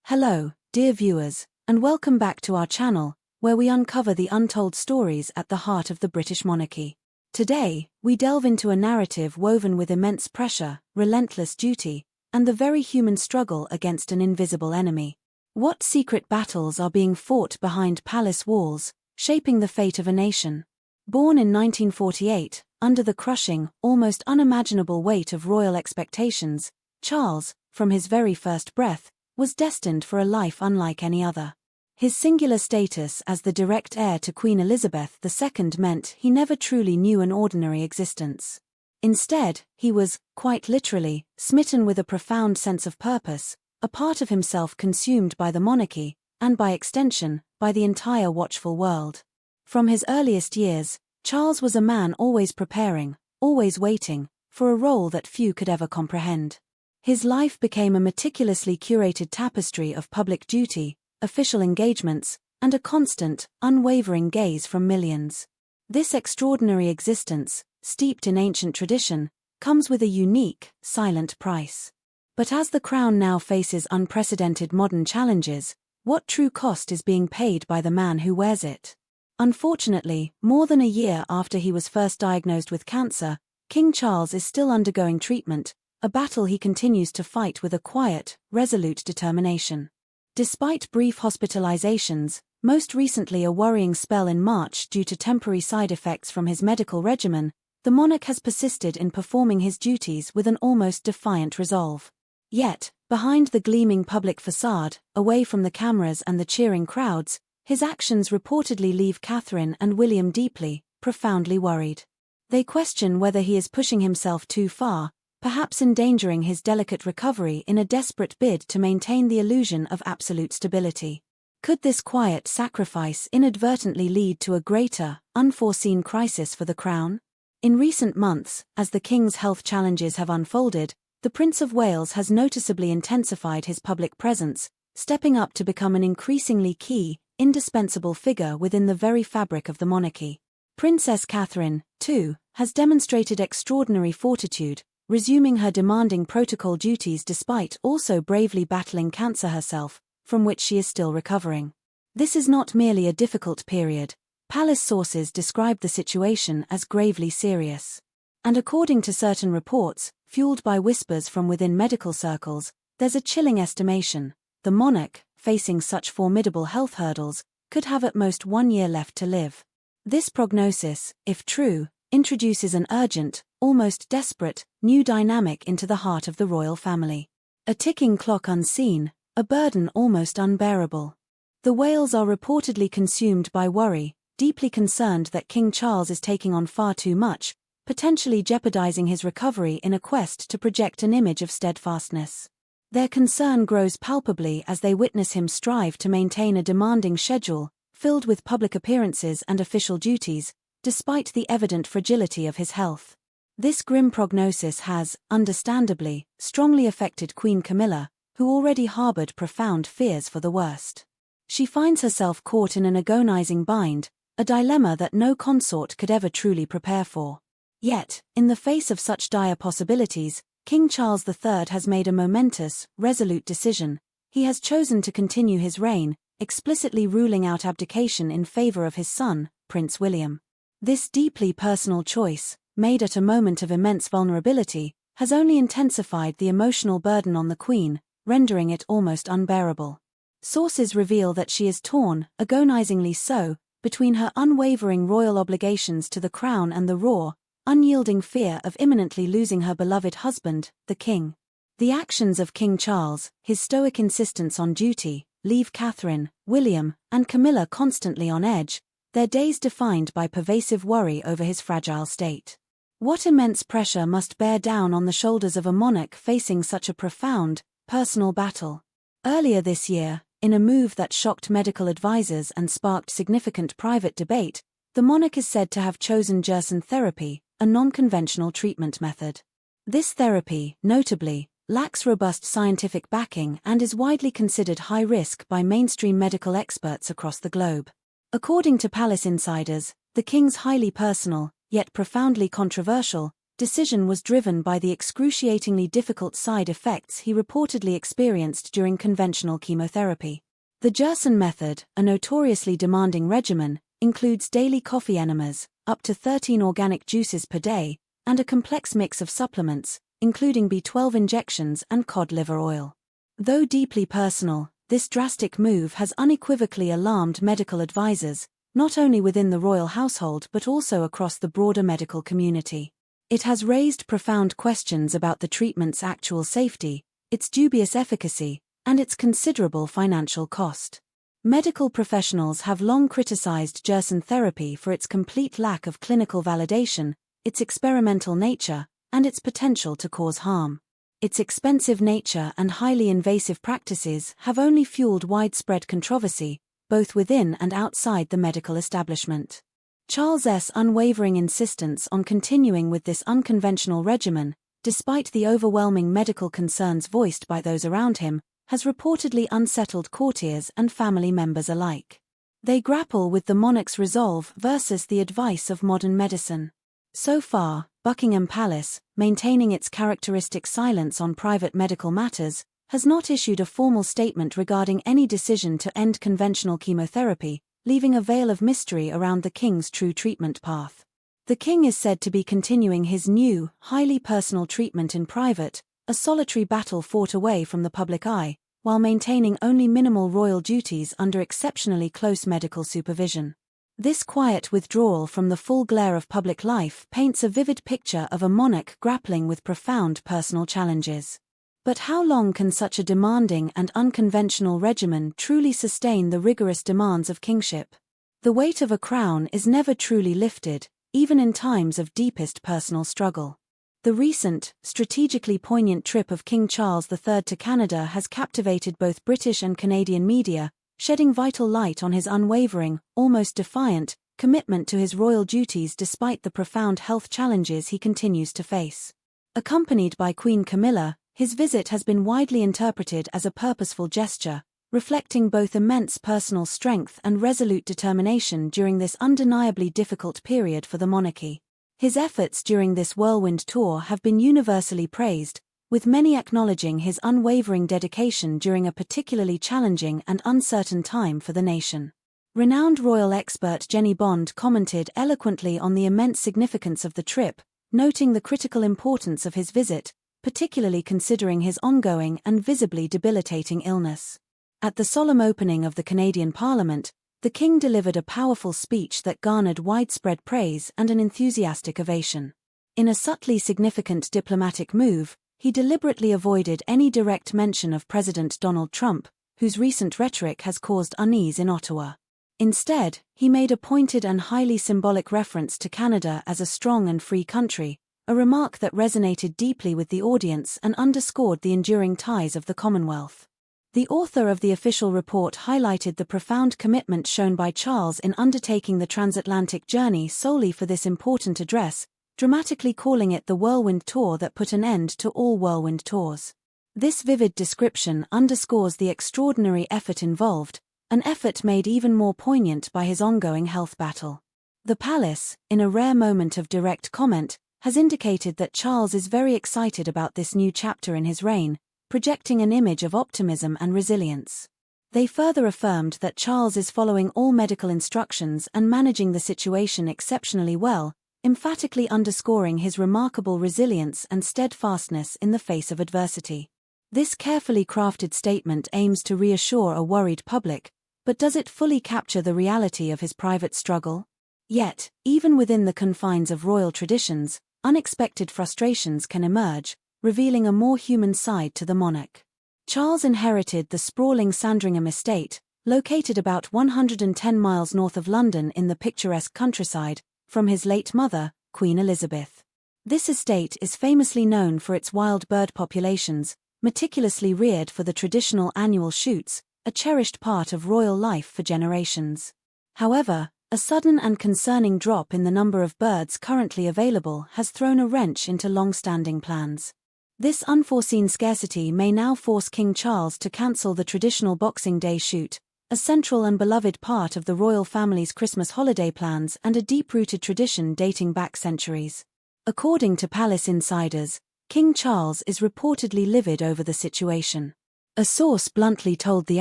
Hello, dear viewers, and welcome back to our channel, where we uncover the untold stories at the heart of the British monarchy. Today, we delve into a narrative woven with immense pressure, relentless duty, and the very human struggle against an invisible enemy. What secret battles are being fought behind palace walls, shaping the fate of a nation? Born in 1948, under the crushing, almost unimaginable weight of royal expectations, Charles, from his very first breath, was destined for a life unlike any other. His singular status as the direct heir to Queen Elizabeth II meant he never truly knew an ordinary existence. Instead, he was, quite literally, smitten with a profound sense of purpose, a part of himself consumed by the monarchy, and by extension, by the entire watchful world. From his earliest years, Charles was a man always preparing, always waiting, for a role that few could ever comprehend. His life became a meticulously curated tapestry of public duty, official engagements, and a constant, unwavering gaze from millions. This extraordinary existence, steeped in ancient tradition, comes with a unique, silent price. But as the crown now faces unprecedented modern challenges, what true cost is being paid by the man who wears it? Unfortunately, more than a year after he was first diagnosed with cancer, King Charles is still undergoing treatment, a battle he continues to fight with a quiet, resolute determination. Despite brief hospitalizations, most recently a worrying spell in March due to temporary side effects from his medical regimen, the monarch has persisted in performing his duties with an almost defiant resolve. Yet, behind the gleaming public facade, away from the cameras and the cheering crowds, his actions reportedly leave Catherine and William deeply, profoundly worried. They question whether he is pushing himself too far, perhaps endangering his delicate recovery in a desperate bid to maintain the illusion of absolute stability. Could this quiet sacrifice inadvertently lead to a greater, unforeseen crisis for the crown? In recent months, as the king's health challenges have unfolded, the Prince of Wales has noticeably intensified his public presence, stepping up to become an increasingly key, indispensable figure within the very fabric of the monarchy. Princess Catherine, too, has demonstrated extraordinary fortitude, resuming her demanding protocol duties despite also bravely battling cancer herself, from which she is still recovering. This is not merely a difficult period. Palace sources describe the situation as gravely serious. And according to certain reports, fueled by whispers from within medical circles, there's a chilling estimation: the monarch, facing such formidable health hurdles, could have at most 1 year left to live. This prognosis, if true, introduces an urgent, almost desperate, new dynamic into the heart of the royal family. A ticking clock unseen, a burden almost unbearable. The Wales are reportedly consumed by worry, deeply concerned that King Charles is taking on far too much, potentially jeopardizing his recovery in a quest to project an image of steadfastness. Their concern grows palpably as they witness him strive to maintain a demanding schedule, filled with public appearances and official duties, despite the evident fragility of his health. This grim prognosis has, understandably, strongly affected Queen Camilla, who already harbored profound fears for the worst. She finds herself caught in an agonizing bind, a dilemma that no consort could ever truly prepare for. Yet, in the face of such dire possibilities, King Charles III has made a momentous, resolute decision. He has chosen to continue his reign, explicitly ruling out abdication in favor of his son, Prince William. This deeply personal choice, made at a moment of immense vulnerability, has only intensified the emotional burden on the Queen, rendering it almost unbearable. Sources reveal that she is torn, agonizingly so, between her unwavering royal obligations to the crown and the raw, unyielding fear of imminently losing her beloved husband, the king. The actions of King Charles, his stoic insistence on duty, leave Catherine, William, and Camilla constantly on edge, their days defined by pervasive worry over his fragile state. What immense pressure must bear down on the shoulders of a monarch facing such a profound, personal battle. Earlier this year, in a move that shocked medical advisors and sparked significant private debate, the monarch is said to have chosen Gerson therapy, a non-conventional treatment method. This therapy, notably, lacks robust scientific backing and is widely considered high risk by mainstream medical experts across the globe. According to palace insiders, the king's highly personal, yet profoundly controversial, decision was driven by the excruciatingly difficult side effects he reportedly experienced during conventional chemotherapy. The Jerson method, a notoriously demanding regimen, includes daily coffee enemas, up to 13 organic juices per day, and a complex mix of supplements, including B12 injections and cod liver oil. Though deeply personal, this drastic move has unequivocally alarmed medical advisors, not only within the royal household but also across the broader medical community. It has raised profound questions about the treatment's actual safety, its dubious efficacy, and its considerable financial cost. Medical professionals have long criticized Jerson therapy for its complete lack of clinical validation, its experimental nature, and its potential to cause harm. Its expensive nature and highly invasive practices have only fueled widespread controversy, both within and outside the medical establishment. Charles's unwavering insistence on continuing with this unconventional regimen, despite the overwhelming medical concerns voiced by those around him, has reportedly unsettled courtiers and family members alike. They grapple with the monarch's resolve versus the advice of modern medicine. So far, Buckingham Palace, maintaining its characteristic silence on private medical matters, has not issued a formal statement regarding any decision to end conventional chemotherapy, leaving a veil of mystery around the king's true treatment path. The king is said to be continuing his new, highly personal treatment in private, a solitary battle fought away from the public eye, while maintaining only minimal royal duties under exceptionally close medical supervision. This quiet withdrawal from the full glare of public life paints a vivid picture of a monarch grappling with profound personal challenges. But how long can such a demanding and unconventional regimen truly sustain the rigorous demands of kingship? The weight of a crown is never truly lifted, even in times of deepest personal struggle. The recent, strategically poignant trip of King Charles III to Canada has captivated both British and Canadian media, shedding vital light on his unwavering, almost defiant, commitment to his royal duties despite the profound health challenges he continues to face. Accompanied by Queen Camilla, his visit has been widely interpreted as a purposeful gesture, reflecting both immense personal strength and resolute determination during this undeniably difficult period for the monarchy. His efforts during this whirlwind tour have been universally praised, with many acknowledging his unwavering dedication during a particularly challenging and uncertain time for the nation. Renowned royal expert Jenny Bond commented eloquently on the immense significance of the trip, noting the critical importance of his visit, particularly considering his ongoing and visibly debilitating illness. At the solemn opening of the Canadian Parliament, the King delivered a powerful speech that garnered widespread praise and an enthusiastic ovation. In a subtly significant diplomatic move, he deliberately avoided any direct mention of President Donald Trump, whose recent rhetoric has caused unease in Ottawa. Instead, he made a pointed and highly symbolic reference to Canada as a strong and free country, a remark that resonated deeply with the audience and underscored the enduring ties of the Commonwealth. The author of the official report highlighted the profound commitment shown by Charles in undertaking the transatlantic journey solely for this important address, dramatically calling it the whirlwind tour that put an end to all whirlwind tours. This vivid description underscores the extraordinary effort involved, an effort made even more poignant by his ongoing health battle. The palace, in a rare moment of direct comment, has indicated that Charles is very excited about this new chapter in his reign, projecting an image of optimism and resilience. They further affirmed that Charles is following all medical instructions and managing the situation exceptionally well, emphatically underscoring his remarkable resilience and steadfastness in the face of adversity. This carefully crafted statement aims to reassure a worried public, but does it fully capture the reality of his private struggle? Yet, even within the confines of royal traditions, unexpected frustrations can emerge, revealing a more human side to the monarch. Charles inherited the sprawling Sandringham estate, located about 110 miles north of London in the picturesque countryside, from his late mother, Queen Elizabeth. This estate is famously known for its wild bird populations, meticulously reared for the traditional annual shoots, a cherished part of royal life for generations. However, a sudden and concerning drop in the number of birds currently available has thrown a wrench into long-standing plans. This unforeseen scarcity may now force King Charles to cancel the traditional Boxing Day shoot, a central and beloved part of the royal family's Christmas holiday plans and a deep-rooted tradition dating back centuries. According to palace insiders, King Charles is reportedly livid over the situation. A source bluntly told the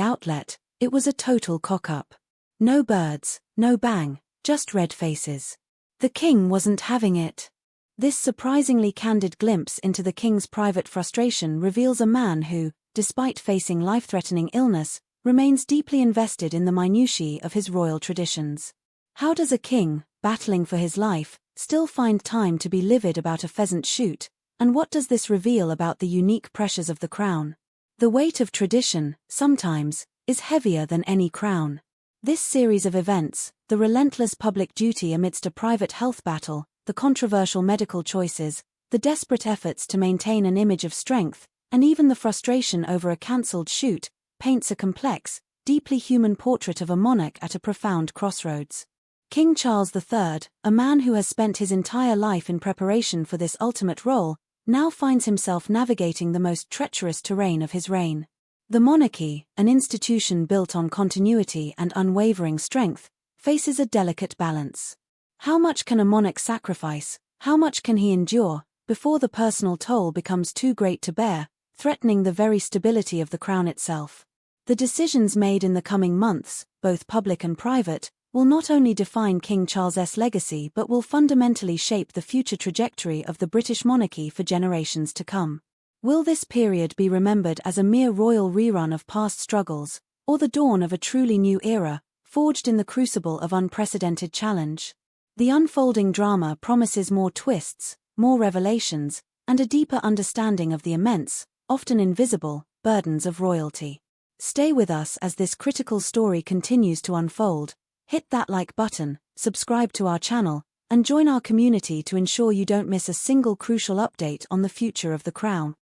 outlet, "It was a total cock-up. No birds, no bang, just red faces." The king wasn't having it. This surprisingly candid glimpse into the king's private frustration reveals a man who, despite facing life-threatening illness, remains deeply invested in the minutiae of his royal traditions. How does a king, battling for his life, still find time to be livid about a pheasant shoot, and what does this reveal about the unique pressures of the crown? The weight of tradition, sometimes, is heavier than any crown. This series of events, the relentless public duty amidst a private health battle, the controversial medical choices, the desperate efforts to maintain an image of strength, and even the frustration over a cancelled shoot, paints a complex, deeply human portrait of a monarch at a profound crossroads. King Charles III, a man who has spent his entire life in preparation for this ultimate role, now finds himself navigating the most treacherous terrain of his reign. The monarchy, an institution built on continuity and unwavering strength, faces a delicate balance. How much can a monarch sacrifice, how much can he endure, before the personal toll becomes too great to bear, threatening the very stability of the crown itself? The decisions made in the coming months, both public and private, will not only define King Charles's legacy but will fundamentally shape the future trajectory of the British monarchy for generations to come. Will this period be remembered as a mere royal rerun of past struggles, or the dawn of a truly new era, forged in the crucible of unprecedented challenge? The unfolding drama promises more twists, more revelations, and a deeper understanding of the immense, often invisible, burdens of royalty. Stay with us as this critical story continues to unfold. Hit that like button, subscribe to our channel, and join our community to ensure you don't miss a single crucial update on the future of the crown.